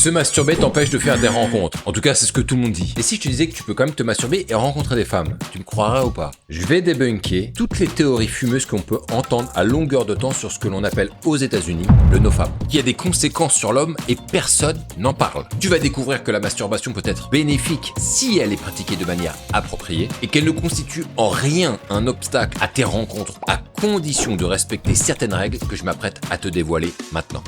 Se masturber t'empêche de faire des rencontres. En tout cas, c'est ce que tout le monde dit. Et si je te disais que tu peux quand même te masturber et rencontrer des femmes, tu me croirais ou pas? Je vais débunker toutes les théories fumeuses qu'on peut entendre à longueur de temps sur ce que l'on appelle aux États-Unis le nofap, qui a des conséquences sur l'homme et personne n'en parle. Tu vas découvrir que la masturbation peut être bénéfique si elle est pratiquée de manière appropriée et qu'elle ne constitue en rien un obstacle à tes rencontres, à condition de respecter certaines règles que je m'apprête à te dévoiler maintenant.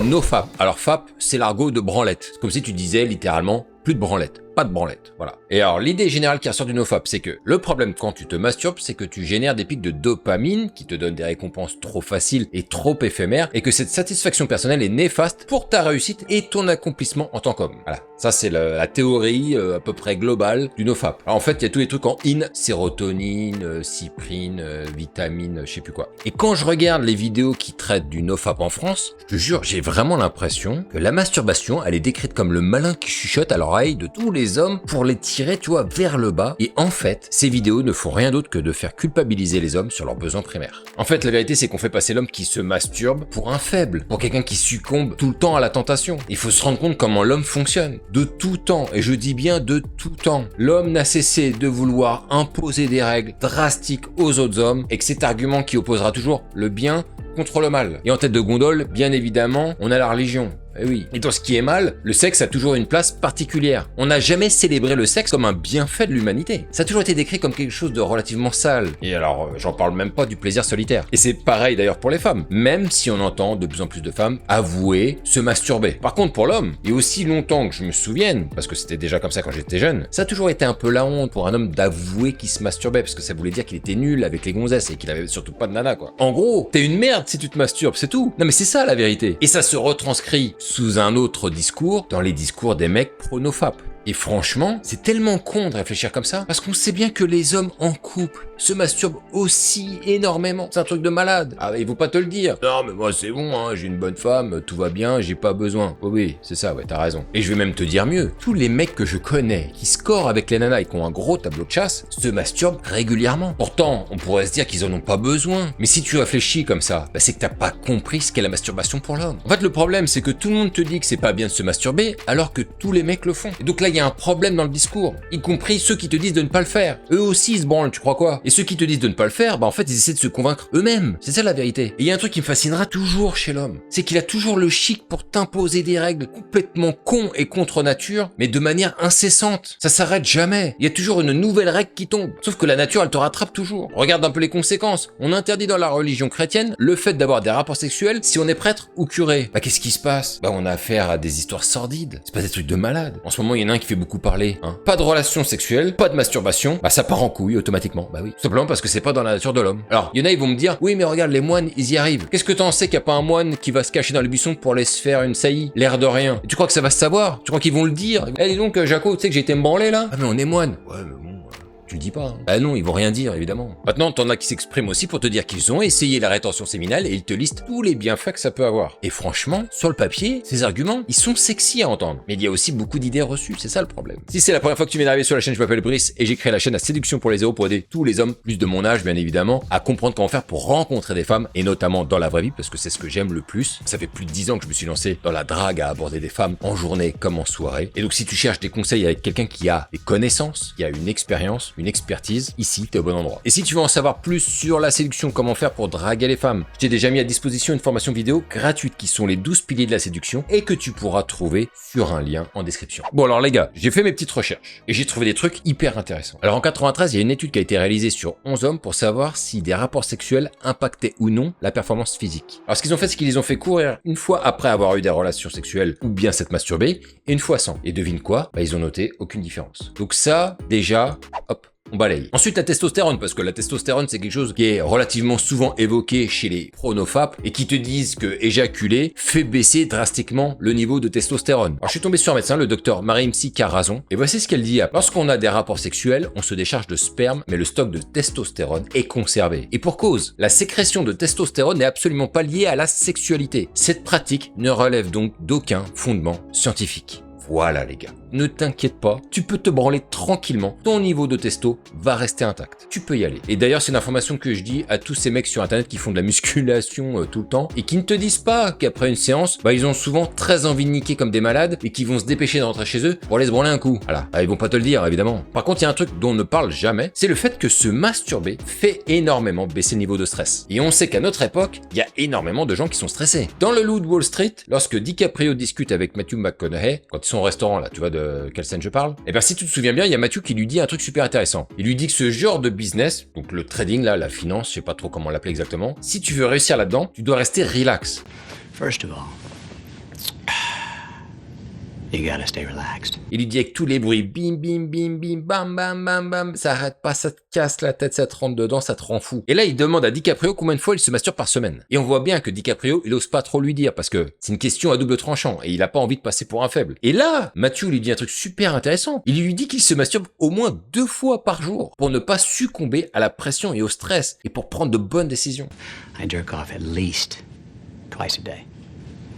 Nofap. Alors FAP, c'est l'argot de branlette. C'est comme si tu disais littéralement plus de branlette. Pas de branlette, voilà. Et alors, l'idée générale qui ressort du nofap, c'est que le problème quand tu te masturbes, c'est que tu génères des pics de dopamine qui te donnent des récompenses trop faciles et trop éphémères, et que cette satisfaction personnelle est néfaste pour ta réussite et ton accomplissement en tant qu'homme. Voilà. Ça, c'est la théorie à peu près globale du nofap. Alors, en fait, il y a tous les trucs en in, sérotonine, cyprine, vitamine, je sais plus quoi. Et quand je regarde les vidéos qui traitent du nofap en France, je te jure, j'ai vraiment l'impression que la masturbation, elle est décrite comme le malin qui chuchote à l'oreille de tous les hommes pour les tirer, tu vois, vers le bas. Et en fait, ces vidéos ne font rien d'autre que de faire culpabiliser les hommes sur leurs besoins primaires. En fait, la vérité, c'est qu'on fait passer l'homme qui se masturbe pour un faible, pour quelqu'un qui succombe tout le temps à la tentation. Il faut se rendre compte comment l'homme fonctionne. De tout temps, et je dis bien de tout temps, l'homme n'a cessé de vouloir imposer des règles drastiques aux autres hommes, et que cet argument qui opposera toujours le bien contre le mal. Et en tête de gondole, bien évidemment, on a la religion. Eh oui. Et dans ce qui est mal, le sexe a toujours une place particulière. On n'a jamais célébré le sexe comme un bienfait de l'humanité. Ça a toujours été décrit comme quelque chose de relativement sale. Et alors, j'en parle même pas du plaisir solitaire. Et c'est pareil d'ailleurs pour les femmes. Même si on entend de plus en plus de femmes avouer se masturber. Par contre, pour l'homme, et aussi longtemps que je me souvienne, parce que c'était déjà comme ça quand j'étais jeune, ça a toujours été un peu la honte pour un homme d'avouer qu'il se masturbait, parce que ça voulait dire qu'il était nul avec les gonzesses et qu'il avait surtout pas de nana, quoi. En gros, t'es une merde si tu te masturbes, c'est tout. Non mais c'est ça la vérité. Et ça se retranscrit sous un autre discours dans les discours des mecs pro-nofap. Et franchement, c'est tellement con de réfléchir comme ça, parce qu'on sait bien que les hommes en couple se masturbent aussi énormément. C'est un truc de malade. Ah, il faut pas te le dire. Non, mais moi c'est bon, hein, j'ai une bonne femme, tout va bien, j'ai pas besoin. Oh oui, c'est ça, ouais, t'as raison. Et je vais même te dire mieux, tous les mecs que je connais qui scorent avec les nanas et qui ont un gros tableau de chasse, se masturbent régulièrement. Pourtant, on pourrait se dire qu'ils en ont pas besoin. Mais si tu réfléchis comme ça, bah c'est que t'as pas compris ce qu'est la masturbation pour l'homme. En fait, le problème, c'est que tout le monde te dit que c'est pas bien de se masturber, alors que tous les mecs le font. Et donc là, il y a un problème dans le discours, y compris ceux qui te disent de ne pas le faire. Eux aussi ils se branlent, tu crois quoi? Et ceux qui te disent de ne pas le faire, bah en fait ils essaient de se convaincre eux-mêmes. C'est ça la vérité. Et il y a un truc qui me fascinera toujours chez l'homme, c'est qu'il a toujours le chic pour t'imposer des règles complètement cons et contre nature, mais de manière incessante. Ça s'arrête jamais. Il y a toujours une nouvelle règle qui tombe. Sauf que la nature elle te rattrape toujours. Regarde un peu les conséquences. On interdit dans la religion chrétienne le fait d'avoir des rapports sexuels si on est prêtre ou curé. Bah qu'est-ce qui se passe? Bah on a affaire à des histoires sordides. C'est pas des trucs de malade. En ce moment il y en a un qui fait beaucoup parler, hein. Pas de relation sexuelle, pas de masturbation, bah ça part en couille automatiquement, bah oui. Tout simplement parce que c'est pas dans la nature de l'homme. Alors, il y en a, ils vont me dire, oui mais regarde, les moines, ils y arrivent. Qu'est-ce que t'en sais qu'il y a pas un moine qui va se cacher dans les buissons pour aller se faire une saillie? L'air de rien. Et tu crois que ça va se savoir? Tu crois qu'ils vont le dire? Eh dis donc, Jaco, tu sais que j'ai été me branler là? Ah mais on est moine. Ouais mais bon... Tu le dis pas. Hein. Bah non, ils vont rien dire, évidemment. Maintenant, t'en as qui s'expriment aussi pour te dire qu'ils ont essayé la rétention séminale et ils te listent tous les bienfaits que ça peut avoir. Et franchement, sur le papier, ces arguments, ils sont sexy à entendre. Mais il y a aussi beaucoup d'idées reçues, c'est ça le problème. Si c'est la première fois que tu viens d'arriver sur la chaîne, je m'appelle Brice et j'ai créé la chaîne La Séduction pour les zéros pour aider tous les hommes, plus de mon âge bien évidemment, à comprendre comment faire pour rencontrer des femmes et notamment dans la vraie vie parce que c'est ce que j'aime le plus. Ça fait plus de 10 ans que je me suis lancé dans la drague à aborder des femmes en journée comme en soirée. Et donc si tu cherches des conseils avec quelqu'un qui a des connaissances, qui a une expérience, une expertise, ici, t'es au bon endroit. Et si tu veux en savoir plus sur la séduction, comment faire pour draguer les femmes, je t'ai déjà mis à disposition une formation vidéo gratuite qui sont les 12 piliers de la séduction et que tu pourras trouver sur un lien en description. Bon alors les gars, j'ai fait mes petites recherches et j'ai trouvé des trucs hyper intéressants. Alors en 93, il y a une étude qui a été réalisée sur 11 hommes pour savoir si des rapports sexuels impactaient ou non la performance physique. Alors ce qu'ils ont fait, c'est qu'ils les ont fait courir une fois après avoir eu des relations sexuelles ou bien s'être masturbés et une fois sans. Et devine quoi? Bah ils ont noté aucune différence. Donc ça, déjà, hop, on balaye. Ensuite, la testostérone, parce que la testostérone, c'est quelque chose qui est relativement souvent évoqué chez les pro-nofap et qui te disent que éjaculer fait baisser drastiquement le niveau de testostérone. Alors, je suis tombé sur un médecin, le docteur Marimsi Karazon, et voici ce qu'elle dit. Lorsqu'on a des rapports sexuels, on se décharge de sperme, mais le stock de testostérone est conservé. Et pour cause, la sécrétion de testostérone n'est absolument pas liée à la sexualité. Cette pratique ne relève donc d'aucun fondement scientifique. Voilà les gars. ne t'inquiète pas, tu peux te branler tranquillement, ton niveau de testo va rester intact. Tu peux y aller. Et d'ailleurs, c'est une information que je dis à tous ces mecs sur internet qui font de la musculation tout le temps et qui ne te disent pas qu'après une séance, ils ont souvent très envie de niquer comme des malades et qui vont se dépêcher de rentrer chez eux pour aller se branler un coup. Voilà. Ils vont pas te le dire, évidemment. Par contre, il y a un truc dont on ne parle jamais, c'est le fait que se masturber fait énormément baisser le niveau de stress. Et on sait qu'à notre époque, il y a énormément de gens qui sont stressés. Dans Le Loup de Wall Street, lorsque DiCaprio discute avec Matthew McConaughey, quand ils sont au restaurant là, tu vois de quelle scène je parle, si tu te souviens bien, il y a Matthew qui lui dit un truc super intéressant. Il lui dit que ce genre de business, donc le trading là, la finance, je sais pas trop comment l'appeler exactement, si tu veux réussir là-dedans, tu dois rester relax. First of all, you gotta stay relaxed. Il lui dit avec tous les bruits, bim bim bim bim, bam bam bam bam, ça arrête pas, ça te casse la tête, ça te rentre dedans, ça te rend fou. Et là, il demande à DiCaprio combien de fois il se masturbe par semaine. Et on voit bien que DiCaprio, il ose pas trop lui dire parce que c'est une question à double tranchant et il a pas envie de passer pour un faible. Et là, Matthew lui dit un truc super intéressant. Il lui dit qu'il se masturbe au moins 2 fois par jour pour ne pas succomber à la pression et au stress et pour prendre de bonnes décisions. I jerk off at least twice a day.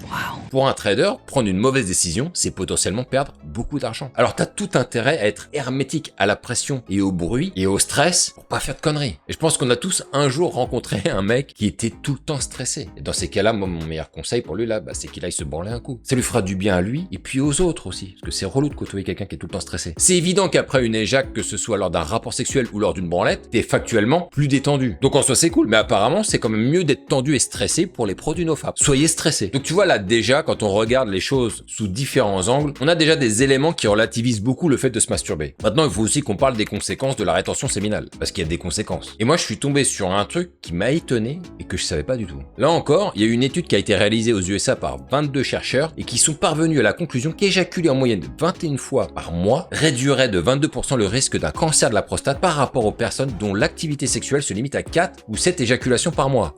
Wow. Pour un trader, prendre une mauvaise décision, c'est potentiellement perdre beaucoup d'argent. Alors t'as tout intérêt à être hermétique à la pression et au bruit et au stress pour pas faire de conneries. Et je pense qu'on a tous un jour rencontré un mec qui était tout le temps stressé. Et dans ces cas-là, moi, mon meilleur conseil pour lui là, c'est qu'il aille se branler un coup. Ça lui fera du bien à lui et puis aux autres aussi. Parce que c'est relou de côtoyer quelqu'un qui est tout le temps stressé. C'est évident qu'après une éjac, que ce soit lors d'un rapport sexuel ou lors d'une branlette, t'es factuellement plus détendu. Donc en soi c'est cool, mais apparemment c'est quand même mieux d'être tendu et stressé pour les pros du nofap. Soyez stressés. Donc tu vois là, déjà, quand on regarde les choses sous différents angles, on a déjà des éléments qui relativisent beaucoup le fait de se masturber. Maintenant, il faut aussi qu'on parle des conséquences de la rétention séminale, parce qu'il y a des conséquences. Et moi, je suis tombé sur un truc qui m'a étonné et que je savais pas du tout. Là encore, il y a eu une étude qui a été réalisée aux USA par 22 chercheurs et qui sont parvenus à la conclusion qu'éjaculer en moyenne 21 fois par mois réduirait de 22% le risque d'un cancer de la prostate par rapport aux personnes dont l'activité sexuelle se limite à 4 ou 7 éjaculations par mois.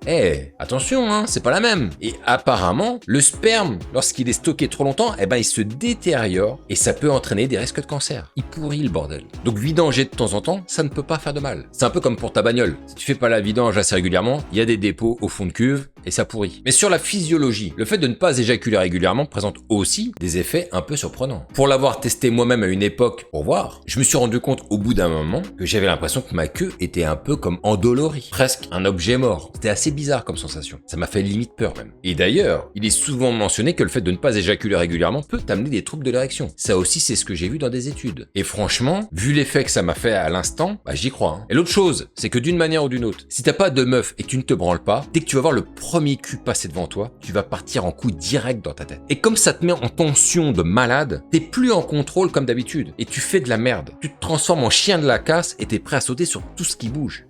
Attention, hein, c'est pas la même. Et apparemment, le sperme, lorsqu'il est stocké trop longtemps, il se détériore et ça peut entraîner des risques de cancer. Il pourrit le bordel. Donc vidanger de temps en temps, ça ne peut pas faire de mal. C'est un peu comme pour ta bagnole. Si tu fais pas la vidange assez régulièrement, il y a des dépôts au fond de cuve et ça pourrit. Mais sur la physiologie, le fait de ne pas éjaculer régulièrement présente aussi des effets un peu surprenants. Pour l'avoir testé moi-même à une époque pour voir, je me suis rendu compte au bout d'un moment que j'avais l'impression que ma queue était un peu comme endolorie, presque un objet mort. C'était assez bizarre comme sensation. Ça m'a fait limite peur même. Et d'ailleurs, il est souvent mentionné que le fait de ne pas éjaculer régulièrement peut t'amener des troubles de l'érection. Ça aussi, c'est ce que j'ai vu dans des études. Et franchement, vu l'effet que ça m'a fait à l'instant, j'y crois. Et l'autre chose, c'est que d'une manière ou d'une autre, si t'as pas de meuf et que tu ne te branles pas, dès que tu vas voir le premier cul passer devant toi, tu vas partir en coup direct dans ta tête. Et comme ça te met en tension de malade, t'es plus en contrôle comme d'habitude. Et tu fais de la merde. Tu te transformes en chien de la casse et t'es prêt à sauter sur tout ce qui bouge.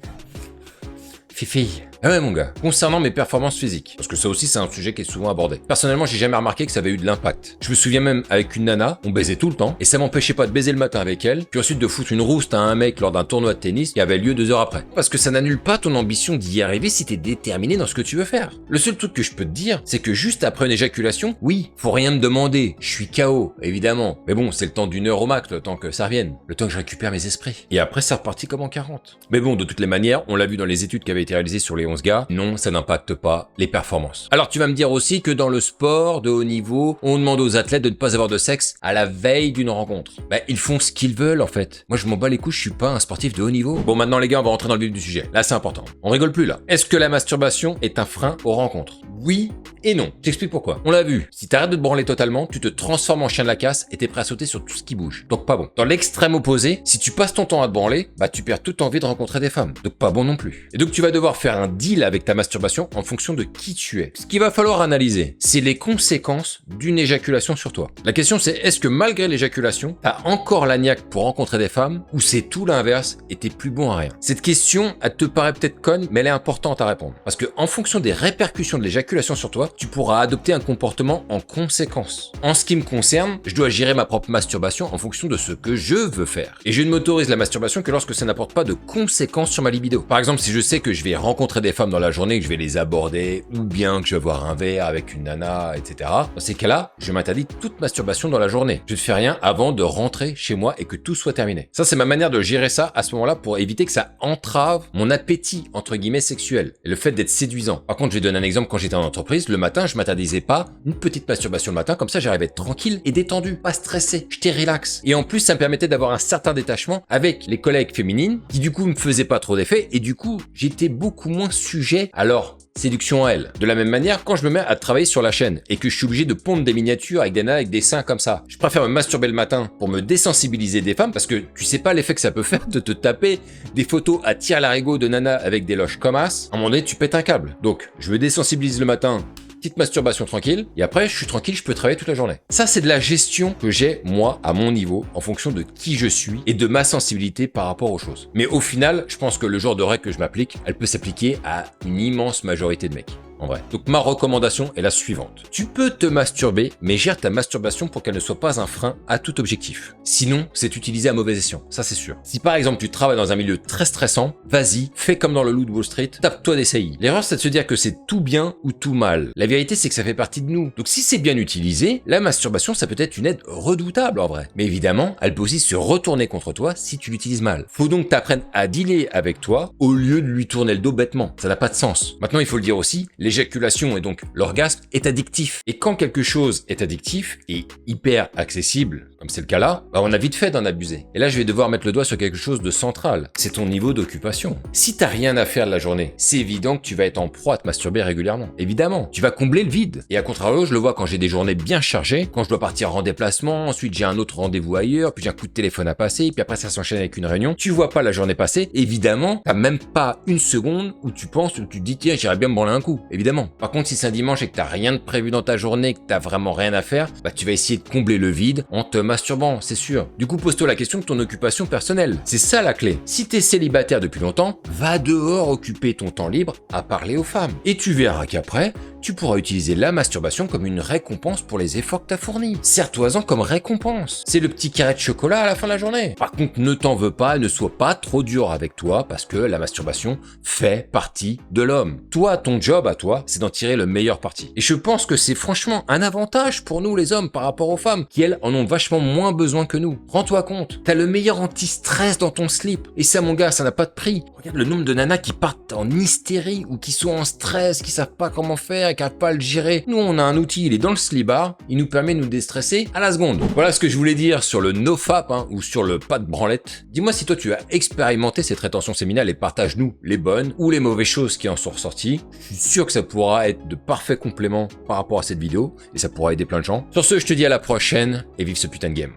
Fifi. Ah ouais mon gars, concernant mes performances physiques, parce que ça aussi c'est un sujet qui est souvent abordé. Personnellement j'ai jamais remarqué que ça avait eu de l'impact. Je me souviens même avec une nana, on baisait tout le temps, et ça m'empêchait pas de baiser le matin avec elle, puis ensuite de foutre une rouste à un mec lors d'un tournoi de tennis qui avait lieu 2 heures après. Parce que ça n'annule pas ton ambition d'y arriver si t'es déterminé dans ce que tu veux faire. Le seul truc que je peux te dire, c'est que juste après une éjaculation, oui, faut rien me demander, je suis KO, évidemment. Mais bon, c'est le temps d'1 heure au max, le temps que ça revienne, le temps que je récupère mes esprits. Et après c'est reparti comme en 40. Mais bon, de toutes les manières, on l'a vu dans les études qui avaient été réalisées sur les 11 gars, non, ça n'impacte pas les performances. Alors tu vas me dire aussi que dans le sport de haut niveau, on demande aux athlètes de ne pas avoir de sexe à la veille d'une rencontre. Ils font ce qu'ils veulent en fait. Moi je m'en bats les couilles, je suis pas un sportif de haut niveau. Bon maintenant les gars, on va rentrer dans le vif du sujet. Là c'est important. On rigole plus là. Est-ce que la masturbation est un frein aux rencontres? Oui et non. J'explique pourquoi. On l'a vu. Si t'arrêtes de te branler totalement, tu te transformes en chien de la casse et t'es prêt à sauter sur tout ce qui bouge. Donc pas bon. Dans l'extrême opposé, si tu passes ton temps à te branler, tu perds toute envie de rencontrer des femmes. Donc pas bon non plus. Et donc tu vas devoir faire un deal avec ta masturbation en fonction de qui tu es. Ce qu'il va falloir analyser, c'est les conséquences d'une éjaculation sur toi. La question c'est, est-ce que malgré l'éjaculation, t'as encore la niaque pour rencontrer des femmes, ou c'est tout l'inverse et t'es plus bon à rien? Cette question, elle te paraît peut-être conne, mais elle est importante à répondre. Parce que en fonction des répercussions de l'éjaculation sur toi, tu pourras adopter un comportement en conséquence. En ce qui me concerne, je dois gérer ma propre masturbation en fonction de ce que je veux faire. Et je ne m'autorise la masturbation que lorsque ça n'apporte pas de conséquences sur ma libido. Par exemple, si je sais que je vais rencontrer des femmes dans la journée, que je vais les aborder, ou bien que je vais boire un verre avec une nana, etc. Dans ces cas-là, je m'interdis toute masturbation dans la journée. Je ne fais rien avant de rentrer chez moi et que tout soit terminé. Ça, c'est ma manière de gérer ça à ce moment-là pour éviter que ça entrave mon appétit, entre guillemets, sexuel. Et le fait d'être séduisant. Par contre, je vais donner un exemple quand j'étais en entreprise. Le matin, je m'interdisais pas une petite masturbation le matin. Comme ça, j'arrivais à être tranquille et détendu, pas stressé. J'étais relax. Et en plus, ça me permettait d'avoir un certain détachement avec les collègues féminines qui, du coup, me faisaient pas trop d'effet. Et du coup, j'étais beaucoup moins sujet à leur séduction à elles. De la même manière, quand je me mets à travailler sur la chaîne et que je suis obligé de pondre des miniatures avec des nanas avec des seins comme ça, je préfère me masturber le matin pour me désensibiliser des femmes parce que tu sais pas l'effet que ça peut faire de te taper des photos à tir-larigot de nanas avec des loches comme as. À un moment donné, tu pètes un câble. Donc, je me désensibilise le matin, petite masturbation tranquille, et après, je suis tranquille, je peux travailler toute la journée. Ça, c'est de la gestion que j'ai, moi, à mon niveau, en fonction de qui je suis et de ma sensibilité par rapport aux choses. Mais au final, je pense que le genre de règle que je m'applique, elle peut s'appliquer à une immense majorité de mecs. En vrai. Donc ma recommandation est la suivante. Tu peux te masturber, mais gère ta masturbation pour qu'elle ne soit pas un frein à tout objectif. Sinon, c'est utilisé à mauvais escient, ça c'est sûr. Si par exemple tu travailles dans un milieu très stressant, vas-y, fais comme dans le Loup de Wall Street, tape-toi des saillies. L'erreur c'est de se dire que c'est tout bien ou tout mal. La vérité c'est que ça fait partie de nous. Donc si c'est bien utilisé, la masturbation ça peut être une aide redoutable en vrai. Mais évidemment, elle peut aussi se retourner contre toi si tu l'utilises mal. Faut donc t'apprennes à dealer avec toi au lieu de lui tourner le dos bêtement. Ça n'a pas de sens. Maintenant il faut le dire aussi, l'éjaculation et donc l'orgasme est addictif. Et quand quelque chose est addictif et hyper accessible, comme c'est le cas là, on a vite fait d'en abuser. Et là, je vais devoir mettre le doigt sur quelque chose de central. C'est ton niveau d'occupation. Si t'as rien à faire de la journée, c'est évident que tu vas être en proie à te masturber régulièrement. Évidemment, tu vas combler le vide. Et à contrario, je le vois quand j'ai des journées bien chargées, quand je dois partir en déplacement, ensuite j'ai un autre rendez-vous ailleurs, puis j'ai un coup de téléphone à passer, puis après ça s'enchaîne avec une réunion. Tu vois pas la journée passer. Évidemment, t'as même pas une seconde où tu penses, où tu te dis tiens, j'irais bien me branler un coup. Évidemment. Par contre, si c'est un dimanche et que t'as rien de prévu dans ta journée, que t'as vraiment rien à faire, tu vas essayer de combler le vide en te masturbant, c'est sûr. Du coup, pose-toi la question de ton occupation personnelle. C'est ça la clé. Si t'es célibataire depuis longtemps, va dehors occuper ton temps libre à parler aux femmes. Et tu verras qu'après, tu pourras utiliser la masturbation comme une récompense pour les efforts que t'as fournis. Sers-toi-en comme récompense. C'est le petit carré de chocolat à la fin de la journée. Par contre, ne t'en veux pas, ne sois pas trop dur avec toi parce que la masturbation fait partie de l'homme. Toi, ton job à toi, c'est d'en tirer le meilleur parti. Et je pense que c'est franchement un avantage pour nous les hommes par rapport aux femmes qui elles en ont vachement moins besoin que nous. Rends-toi compte, t'as le meilleur anti-stress dans ton slip. Et ça mon gars, ça n'a pas de prix. Regarde le nombre de nanas qui partent en hystérie ou qui sont en stress, qui savent pas comment faire et qui n'arrivent pas à le gérer. Nous on a un outil, il est dans le slip bar, il nous permet de nous déstresser à la seconde. Voilà ce que je voulais dire sur le nofap ou sur le pas de branlette. Dis-moi si toi tu as expérimenté cette rétention séminale et partage-nous les bonnes ou les mauvaises choses qui en sont ressorties. Je suis sûr que ça pourra être de parfaits compléments par rapport à cette vidéo et ça pourra aider plein de gens. Sur ce, je te dis à la prochaine et vive ce putain de game.